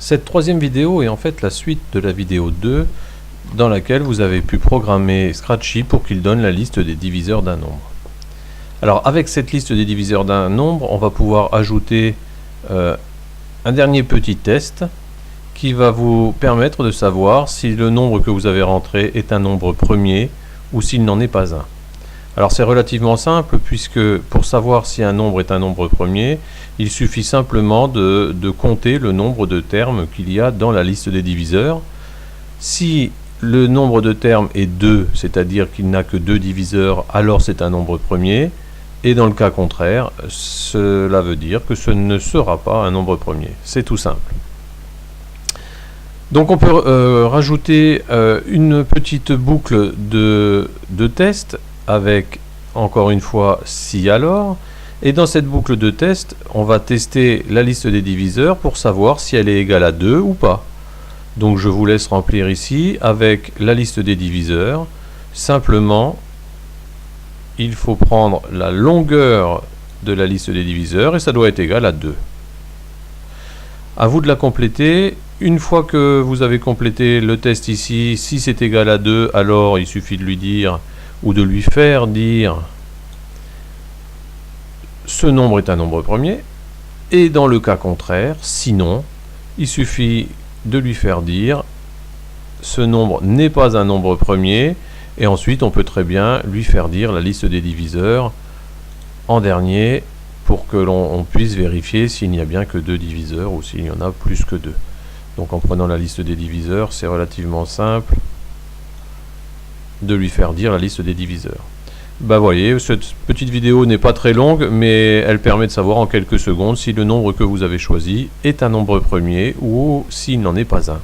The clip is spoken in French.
Cette troisième vidéo est en fait la suite de la vidéo 2 dans laquelle vous avez pu programmer Scratchy pour qu'il donne la liste des diviseurs d'un nombre. Alors avec cette liste des diviseurs d'un nombre, on va pouvoir ajouter un dernier petit test qui va vous permettre de savoir si le nombre que vous avez rentré est un nombre premier ou s'il n'en est pas un. Alors c'est relativement simple puisque pour savoir si un nombre est un nombre premier, il suffit simplement de compter le nombre de termes qu'il y a dans la liste des diviseurs. Si le nombre de termes est 2, c'est-à-dire qu'il n'a que 2 diviseurs, alors c'est un nombre premier. Et dans le cas contraire, cela veut dire que ce ne sera pas un nombre premier. C'est tout simple. Donc on peut rajouter une petite boucle de test avec, encore une fois, si alors. Et dans cette boucle de test, on va tester la liste des diviseurs pour savoir si elle est égale à 2 ou pas. Donc je vous laisse remplir ici avec la liste des diviseurs. Simplement, il faut prendre la longueur de la liste des diviseurs et ça doit être égal à 2. À vous de la compléter. Une fois que vous avez complété le test ici, si c'est égal à 2, alors il suffit de lui dire ou de lui faire dire ce nombre est un nombre premier. Et dans le cas contraire, sinon, il suffit de lui faire dire ce nombre n'est pas un nombre premier. Et ensuite, on peut très bien lui faire dire la liste des diviseurs en dernier pour que l'on puisse vérifier s'il n'y a bien que 2 diviseurs ou s'il y en a plus que 2. Donc en prenant la liste des diviseurs, c'est relativement simple de lui faire dire la liste des diviseurs. Bah voyez, cette petite vidéo n'est pas très longue, mais elle permet de savoir en quelques secondes si le nombre que vous avez choisi est un nombre premier ou s'il n'en est pas un.